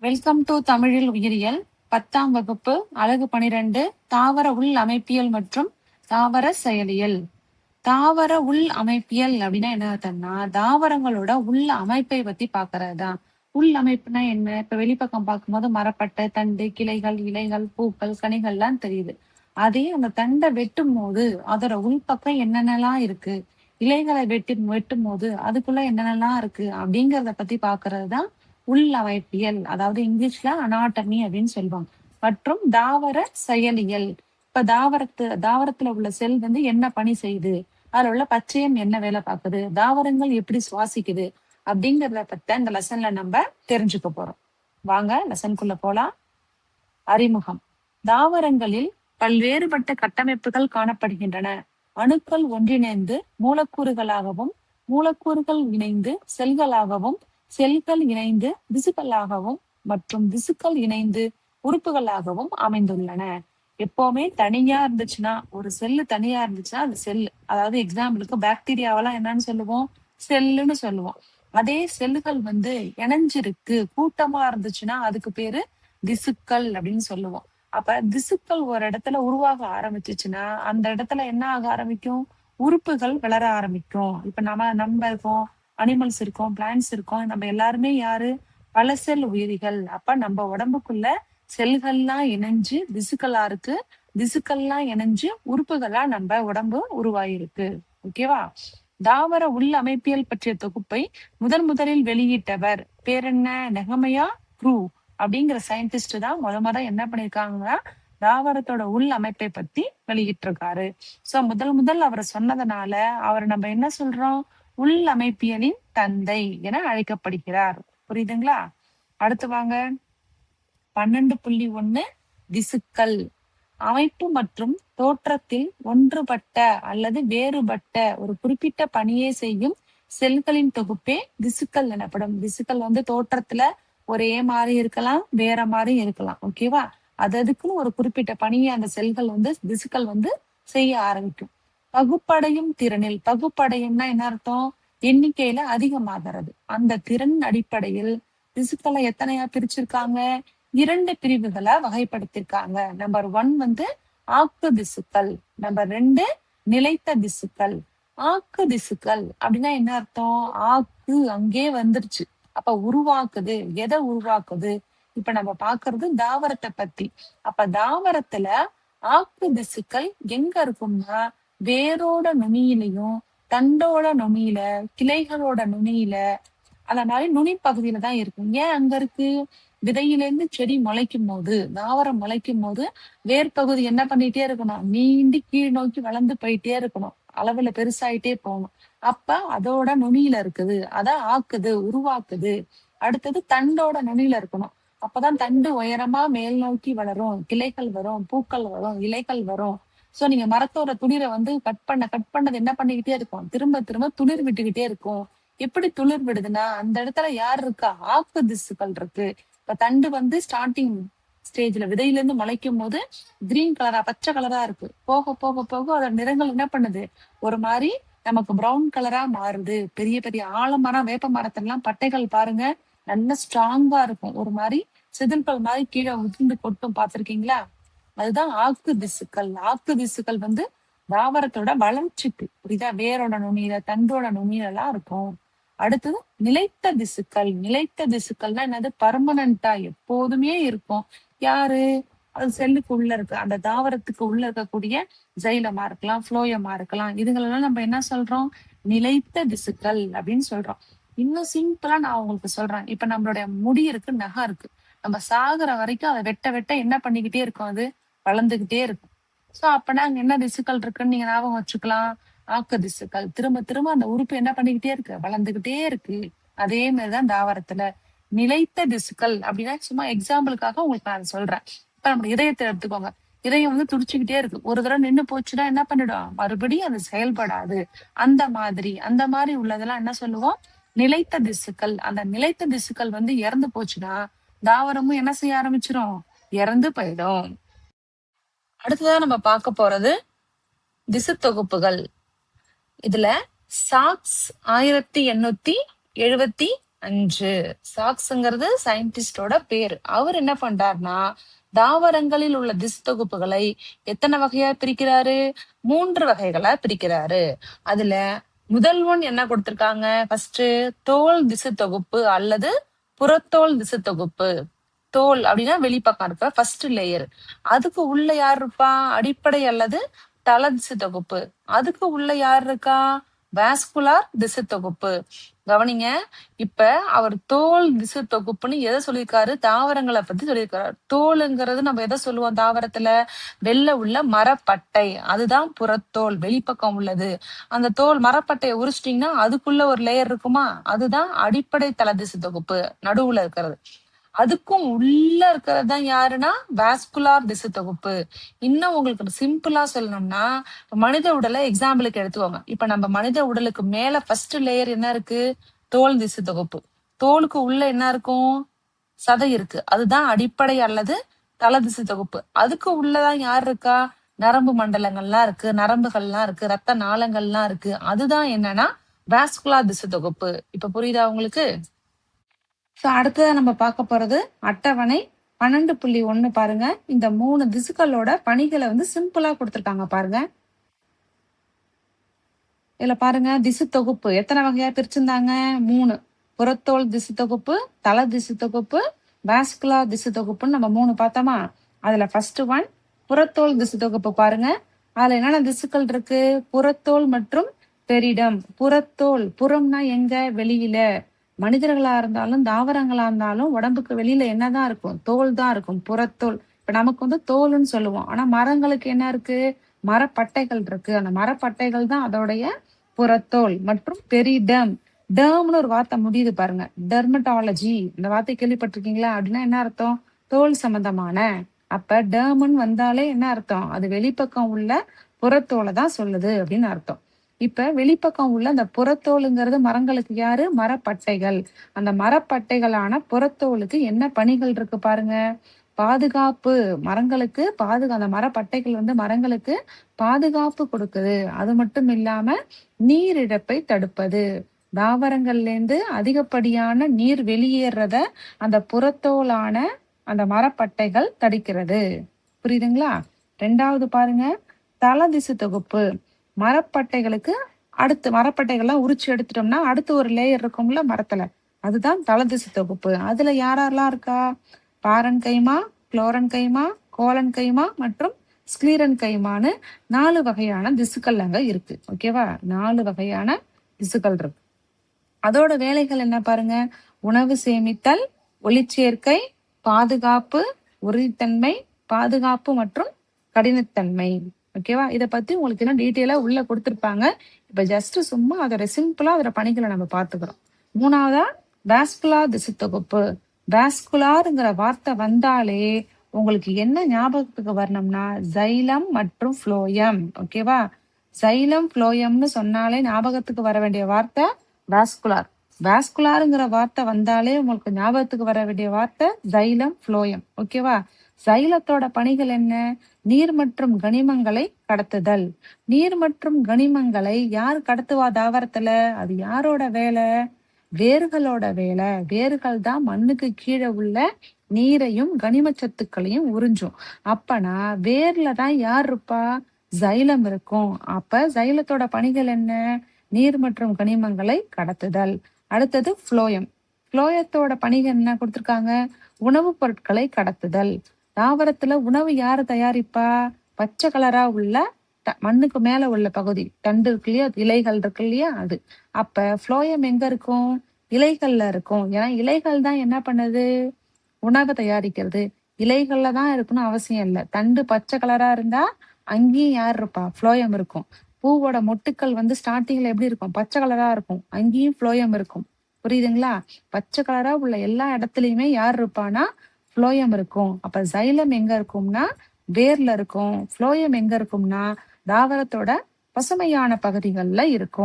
Welcome to தமிழில் உயிரியல் 10ஆம் வகுப்பு அலகு 12 தாவர உள் அமைப்பியல் மற்றும் தாவர செயலியல். தாவர உள் அமைப்பியல் அப்படின்னா என்ன அர்த்தம்னா தாவரங்களோட உள் அமைப்பை பத்தி பாக்குறதுதான். உள் அமைப்புனா என்ன? இப்ப வெளிப்பக்கம் பார்க்கும்போது மரப்பட்டை, தண்டு, கிளைகள், இலைகள், பூக்கள், கனிகள்லாம் தெரியுது. அதே அந்த தண்டை வெட்டும் போது அதோட உள்பக்கம் என்னென்னலாம் இருக்கு, இலைகளை வெட்டும் போது அதுக்குள்ள என்னென்னலாம் இருக்கு அப்படிங்கறத பத்தி பாக்குறதுதான் உள் அமைப்பியல். அதாவது இங்கிலீஷ்ல அனாட்டமி அப்படின்னு சொல்லுவாங்க. மற்றும் தாவர செயலியல். இப்ப தாவரத்துல உள்ள செல் வந்து என்ன பணி செய்யுது, அதுல உள்ள பச்சையம் என்ன வேலை பார்க்குது, தாவரங்கள் எப்படி சுவாசிக்குது அப்படிங்கறத பத்தி இந்த லெசன்ல நம்ம தெரிஞ்சுக்க போறோம். வாங்க லெசனுக்குள்ள போலாம். அறிமுகம். தாவரங்களில் பல்வேறுபட்ட கட்டமைப்புகள் காணப்படுகின்றன. அணுக்கள் ஒன்றிணைந்து மூலக்கூறுகளாகவும், மூலக்கூறுகள் இணைந்து செல்களாகவும், செல்கள் இணைந்து திசுக்களாகவும் மற்றும் திசுக்கள் இணைந்து உறுப்புகளாகவும் அமைந்துள்ளன. எப்பவுமே தனியா இருந்துச்சுன்னா, ஒரு செல்லு தனியா இருந்துச்சுன்னா அது செல். அதாவது எக்ஸாம்பிளுக்கு பாக்டீரியாவெல்லாம் என்னன்னு சொல்லுவோம், செல்லுன்னு சொல்லுவோம். அதே செல்லுகள் வந்து இணைஞ்சிருக்கு கூட்டமா இருந்துச்சுன்னா அதுக்கு பேரு திசுக்கள் அப்படின்னு சொல்லுவோம். அப்ப திசுக்கள் ஒரு இடத்துல உருவாக ஆரம்பிச்சுச்சுன்னா அந்த இடத்துல என்ன ஆக ஆரம்பிக்கும், உறுப்புகள் வளர ஆரம்பிக்கும். இப்ப நம்ம இருக்கோம், அனிமல்ஸ் இருக்கோம், பிளான்ட்ஸ் இருக்கோம். நம்ம எல்லாருமே யாரு, பல செல் உயிரிகள். அப்ப நம்ம உடம்புக்குள்ள செல்கள்லாம் இணைஞ்சு திசுக்களா இருக்கு, திசுக்கள்லாம் இணைஞ்சு உறுப்புகளா நம்ம உடம்பு உருவாயிருக்கு. ஓகேவா? தாவர உள் அமைப்பியல் பற்றிய தொகுப்பை முதலில் வெளியிட்டவர் பேர் என்ன? நெகமையா க்ரூ அப்படிங்கிற சயின்டிஸ்ட் தான் முத என்ன பண்ணிருக்காங்கன்னா தாவரத்தோட உள் அமைப்பை பத்தி வெளியிட்டிருக்காரு. சோ முதல் அவரை சொன்னதுனால அவர் நம்ம என்ன சொல்றோம், உள் அமைப்பியலின் தந்தை என அழைக்கப்படுகிறார். புரியுதுங்களா? அடுத்து வாங்க. 12.1 திசுக்கள். அமைப்பு மற்றும் தோற்றத்தில் ஒன்றுபட்ட அல்லது வேறுபட்ட ஒரு குறிப்பிட்ட பணியை செய்யும் செல்களின் தொகுப்பே திசுக்கள் எனப்படும். திசுக்கள் வந்து தோற்றத்துல ஒரே மாதிரி இருக்கலாம், வேற மாதிரி இருக்கலாம். ஓகேவா? அதுக்குன்னு ஒரு குறிப்பிட்ட பணியை அந்த செல்கள் வந்து திசுக்கள் வந்து செய்ய ஆரம்பிக்கும். பகுப்படையும் திறனில். பகுப்படையும்னா என்ன அர்த்தம்? எண்ணிக்கையில அதிகமாகிறது. அந்த திறன் அடிப்படையில் திசுக்களை எத்தனையா பிரிச்சிருக்காங்க? 2 பிரிவுகளா வகைப்படுத்திருக்காங்க. நம்பர் 1 வந்து ஆக்கு திசுக்கள், நம்பர் 2 நிலைத்த திசுக்கள். ஆக்கு திசுக்கள் அப்படின்னா என்ன அர்த்தம்? ஆக்கு அங்கே வந்துருச்சு, அப்ப உருவாக்குது. எதை உருவாக்குது? இப்ப நம்ம பாக்குறது தாவரத்தை பத்தி. அப்ப தாவரத்துல ஆக்கு திசுக்கள் எங்க இருக்கும்னா வேரோட நுனியிலையும், தண்டோட நுனியில, கிளைகளோட நுனியில, அந்த மாதிரி நுனி பகுதியில தான் இருக்கும். ஏன் அங்க இருக்கு? விதையிலிருந்து செடி முளைக்கும் போது, தாவரம் முளைக்கும் போது வேர்பகுதி என்ன பண்ணிட்டே இருக்கணும், நீண்டி கீழ் நோக்கி வளர்ந்து போயிட்டே இருக்கணும், அளவுல பெருசாயிட்டே போகணும். அப்ப அதோட நுனியில இருக்குது, அத ஆக்குது, உருவாக்குது. அடுத்தது தண்டோட நுனியில இருக்கணும். அப்பதான் தண்டு உயரமா மேல் நோக்கி வளரும், கிளைகள் வரும், பூக்கள் வரும், இலைகள் வரும். சோ நீங்க மரத்தோட துளிரை வந்து கட் பண்ணது என்ன பண்ணிக்கிட்டே இருக்கும், திரும்ப திரும்ப துளிர் விட்டுக்கிட்டே இருக்கும். எப்படி துளிர் விடுதுன்னா அந்த இடத்துல யார் இருக்கா, ஆக்கு திசுக்கள் இருக்கு. இப்ப தண்டு வந்து ஸ்டார்டிங் ஸ்டேஜ்ல விதையில இருந்து முளைக்கும் போது கிரீன் கலரா, பச்சை கலரா இருக்கு. போக போக போக அதோட நிறங்கள் என்ன பண்ணுது, ஒரு மாதிரி நமக்கு பிரவுன் கலரா மாறுது. பெரிய பெரிய ஆலமரம், வேப்ப மரத்தெல்லாம் பட்டைகள் பாருங்க நல்ல ஸ்ட்ராங்கா இருக்கும், ஒரு மாதிரி செதில்கள் மாதிரி கீழே உதிர்ந்து கொட்டும். பார்த்திருக்கீங்களா? அதுதான் ஆக்கு திசுக்கள். ஆக்கு திசுக்கள் வந்து தாவரத்தோட வளர்ச்சிக்கு, புரியுதா, வேரோட நுனியில, தண்டோட நுனியில எல்லாம் இருக்கும். அடுத்தது நிலைத்த திசுக்கள். நிலைத்த திசுக்கள்னா என்னது? பர்மனண்டா எப்போதுமே இருக்கும். யாரு? அது செல்லுக்கு உள்ள இருக்கு, அந்த தாவரத்துக்கு உள்ள இருக்கக்கூடிய ஜைலமா இருக்கலாம், புளோயமா இருக்கலாம். இதுங்களெல்லாம் நம்ம என்ன சொல்றோம்? நிலைத்த திசுக்கள் அப்படின்னு சொல்றோம். இன்னும் சிம்பிளா நான் உங்களுக்கு சொல்றேன். இப்ப நம்மளுடைய முடி இருக்கு, நகம் இருக்கு. நம்ம சாகுற வரைக்கும் அதை வெட்ட வெட்ட என்ன பண்ணிக்கிட்டே இருக்கும், அது வளர்ந்துகிட்டே இருக்கும். சோ அப்பனா அங்க என்ன திசுக்கள் இருக்குன்னு நீங்க ஞாபகம் வச்சுக்கலாம், ஆக்க திசுக்கள். திரும்ப திரும்ப அந்த உறுப்பு என்ன பண்ணிக்கிட்டே இருக்கு, வளர்ந்துகிட்டே இருக்கு. அதே மாதிரிதான் தாவரத்துல நிலைத்த திசுக்கள் அப்படின்னா சும்மா எக்ஸாம்பிளுக்காக உங்களுக்கு நான் சொல்றேன். இப்ப நம்ம இதயத்தை எடுத்துக்கோங்க. இதயம் வந்து துடிச்சுக்கிட்டே இருக்கு, ஒரு தடவை நின்னு போச்சுன்னா என்ன பண்ணிடும், மறுபடியும் அது செயல்படாது. அந்த மாதிரி உள்ளதெல்லாம் என்ன சொல்லுவோம், நிலைத்த திசுக்கள். அந்த நிலைத்த திசுக்கள் வந்து இறந்து போச்சுன்னா தாவரமும் என்ன செய்ய ஆரம்பிச்சிரும், இறந்து போயிடும். அடுத்ததா நம்ம பார்க்க போறது திசு தொகுப்புகள். இதுல சாக்ஸ் 1875 5. சாக்ஸ்ங்கிறது சயின்டிஸ்டோட பேரு. அவர் என்ன பண்றாருன்னா தாவரங்களில் உள்ள திசு தொகுப்புகளை எத்தனை வகையா பிரிக்கிறாரு? 3 வகைகளா பிரிக்கிறாரு. அதுல முதல் ஒன் என்ன கொடுத்திருக்காங்க? ஃபர்ஸ்ட் தோல் திசு தொகுப்பு அல்லது புறத்தோல் திசு தொகுப்பு. தோல் அப்படின்னா வெளிப்பக்கம் இருக்கிற ஃபர்ஸ்ட் லேயர். அதுக்கு உள்ள யார் இருப்பா? அடிப்படை அல்லது தள திசு தொகுப்பு. அதுக்கு உள்ள யார் இருக்கா? வாஸ்குலார் திசு தொகுப்பு. கவனிங்க, இப்ப அவர் தோல் திசு தொகுப்புன்னு எதை சொல்லியிருக்காரு? தாவரங்களை பத்தி சொல்லியிருக்காரு. தோலுங்கிறது நம்ம எதை சொல்லுவோம்? தாவரத்துல வெளில உள்ள மரப்பட்டை, அதுதான் புறத்தோல், வெளிப்பக்கம் உள்ளது. அந்த தோல் மரப்பட்டையை உரிச்சிட்டீங்கன்னா அதுக்குள்ள ஒரு லேயர் இருக்குமா? அதுதான் அடிப்படை தள திசு தொகுப்பு, நடுவுல இருக்கிறது. அதுக்கும் உள்ள இருக்கிறது தான் யாருன்னா வாஸ்குலார் திசு தொகுப்பு. இன்னும் உங்களுக்கு சிம்பிளா சொல்லணும்னா, மனித உடலை எக்ஸாம்பிளுக்கு எடுத்துக்கோங்க. இப்ப நம்ம மனித உடலுக்கு மேல ஃபர்ஸ்ட் லேயர் என்ன இருக்கு? தோல் திசு தொகுப்பு. தோலுக்கு உள்ள என்ன இருக்கும்? சதை இருக்கு. அதுதான் அடிப்படை அல்லது தள திசு தொகுப்பு. அதுக்கு உள்ளதான் யார் இருக்கா? நரம்பு மண்டலங்கள்லாம் இருக்கு, நரம்புகள்லாம் இருக்கு, ரத்த நாளங்கள்லாம் இருக்கு. அதுதான் என்னன்னா வாஸ்குலார் திசு தொகுப்பு. இப்ப புரியுதா உங்களுக்கு? சோ அடுத்ததா நம்ம பார்க்க போறது அட்டவணை 12.1 பாருங்க. இந்த 3 திசுக்களோட பணிகளை வந்து சிம்பிளா கொடுத்திருக்காங்க பாருங்க. இதுல பாருங்க, திசு தொகுப்பு எத்தனை வகையா பிரிச்சிருந்தாங்க? 3. புறத்தோல் திசு தொகுப்பு, தள திசு தொகுப்பு, வாஸ்குலார் திசு தொகுப்புன்னு நம்ம 3 பார்த்தோமா? அதுல ஃபர்ஸ்ட் ஒன் புறத்தோல் திசு தொகுப்பு பாருங்க. அதுல என்னென்ன திசுக்கள் இருக்கு? புறத்தோல் மற்றும் பெரிடம். புறத்தோல், புறம்னா எங்க? வெளியில. மனிதர்களா இருந்தாலும் தாவரங்களா இருந்தாலும் உடம்புக்கு வெளியில என்னதான் இருக்கும்? தோல் தான் இருக்கும், புறத்தோல். இப்ப நமக்கு வந்து தோல்னு சொல்லுவோம். ஆனா மரங்களுக்கு என்ன இருக்கு? மரப்பட்டைகள் இருக்கு. அந்த மரப்பட்டைகள் தான் அதோடைய புறத்தோல். மற்றும் பெரிடம். டேர்ம்னு ஒரு வார்த்தை முடியுது பாருங்க. டெர்மட்டாலஜி, இந்த வார்த்தை கேள்விப்பட்டிருக்கீங்களா? அப்படின்னா என்ன அர்த்தம்? தோல் சம்பந்தமான. அப்ப டேர்ம்னு வந்தாலே என்ன அர்த்தம்? அது வெளிப்பக்கம் உள்ள புறத்தோலை தான் சொல்லுது அப்படின்னு அர்த்தம். இப்ப வெளிப்பக்கம் உள்ள அந்த புறத்தோலுங்கிறது மரங்களுக்கு யாரு? மரப்பட்டைகள். அந்த மரப்பட்டைகளான புறத்தோலுக்கு என்ன பணிகள் இருக்கு பாருங்க. பாதுகாப்பு. மரங்களுக்கு அந்த மரப்பட்டைகள் வந்து மரங்களுக்கு பாதுகாப்பு கொடுக்குது. அது மட்டும் இல்லாம நீர் இழப்பை தடுப்பது. தாவரங்கள்ல இருந்து அதிகப்படியான நீர் வெளியேறத அந்த புறத்தோலான அந்த மரப்பட்டைகள் தடுக்கிறது. புரியுதுங்களா? 2வது பாருங்க, தள திசு தொகுப்பு. மரப்பட்டைகளுக்கு அடுத்து மரப்பட்டைகள்லாம் உரிச்சு எடுத்துட்டோம்னா அடுத்து ஒரு லேயர் இருக்கும்ல மரத்துல, அதுதான் தள திசு தொகுப்பு. அதுல யாரெல்லாம் இருக்கா? பாரன் கைமா, குளோரன் கைமா, கோலன் கைமா மற்றும் ஸ்க்ளீரன் கைமான்னு 4 வகையான திசுக்கள் அங்க இருக்கு. ஓகேவா? 4 வகையான திசுக்கள் இருக்கு. அதோட வேலைகள் என்ன பாருங்க? உணவு சேமித்தல், ஒளிச்சேர்க்கை, பாதுகாப்பு, உறுதித்தன்மை, பாதுகாப்பு மற்றும் கடினத்தன்மை. ஓகேவா? இதை பத்தி உங்களுக்கு என்ன டீட்டெயிலா உள்ள கொடுத்திருப்பாங்க. இப்ப ஜஸ்ட் சும்மா அதோட சிம்பிளா அதோட பணிகளை நம்ம பார்த்துக்கிறோம். 3வதா வாஸ்குலார் திசு தொகுப்பு. வாஸ்குலார்ங்கிற வார்த்தை வந்தாலே உங்களுக்கு என்ன ஞாபகத்துக்கு வரணும்னா சைலம் மற்றும் ஃப்ளோயம். ஓகேவா? சைலம் ஃப்ளோயம்னு சொன்னாலே ஞாபகத்துக்கு வர வேண்டிய வார்த்தை வாஸ்குலார். வாஸ்குலாருங்கிற வார்த்தை வந்தாலே உங்களுக்கு ஞாபகத்துக்கு வர வேண்டிய வார்த்தை சைலம் ஃப்ளோயம். ஓகேவா? சைலத்தோட பணிகள் என்ன? நீர் மற்றும் கனிமங்களை கடத்துதல். நீர் மற்றும் கனிமங்களை யார் கடத்துவா தாவரத்துல? அது யாரோட வேலை? வேர்களோட வேலை. வேர்கள் தான் மண்ணுக்கு கீழே உள்ள நீரையும் கனிம சத்துக்களையும் உறிஞ்சும். அப்பனா வேர்ல தான் யார் இருப்பா? சைலம் இருக்கும். அப்ப சைலத்தோட பணிகள் என்ன? நீர் மற்றும் கனிமங்களை கடத்துதல். அடுத்தது ஃப்ளோயம். ஃப்ளோயத்தோட பணிகள் என்ன கொடுத்திருக்காங்க? உணவுப் பொருட்களை கடத்துதல். தாவரத்துல உணவு யாரு தயாரிப்பா? பச்சை கலரா உள்ள மண்ணுக்கு மேல உள்ள பகுதி, தண்டு இருக்கு இல்லையா, இலைகள் இருக்கு இல்லையா, அது. அப்ப ஃப்ளோயம் எங்க இருக்கும்? இலைகள்ல இருக்கும். ஏன்னா இலைகள் தான் என்ன பண்ணுது? உணவை தயாரிக்கிறது. இலைகள்ல தான் இருக்கணும் அவசியம் இல்லை. தண்டு பச்சை கலரா இருந்தா அங்கேயும் யார் இருப்பா? ஃப்ளோயம் இருக்கும். பூவோட மொட்டுக்கள் வந்து ஸ்டார்டிங்ல எப்படி இருக்கும்? பச்சை கலரா இருக்கும். அங்கேயும் ஃப்ளோயம் இருக்கும். புரியுதுங்களா? பச்சை கலரா உள்ள எல்லா இடத்துலயுமே யார் இருப்பானா? ஃப்ளோயம் இருக்கும். அப்ப சைலம் எங்க இருக்கும்னா வேர்ல இருக்கும். ஃப்ளோயம் எங்க இருக்கும்னா தாவரத்தோட பசுமையான பகுதிகள்ல இருக்கும்.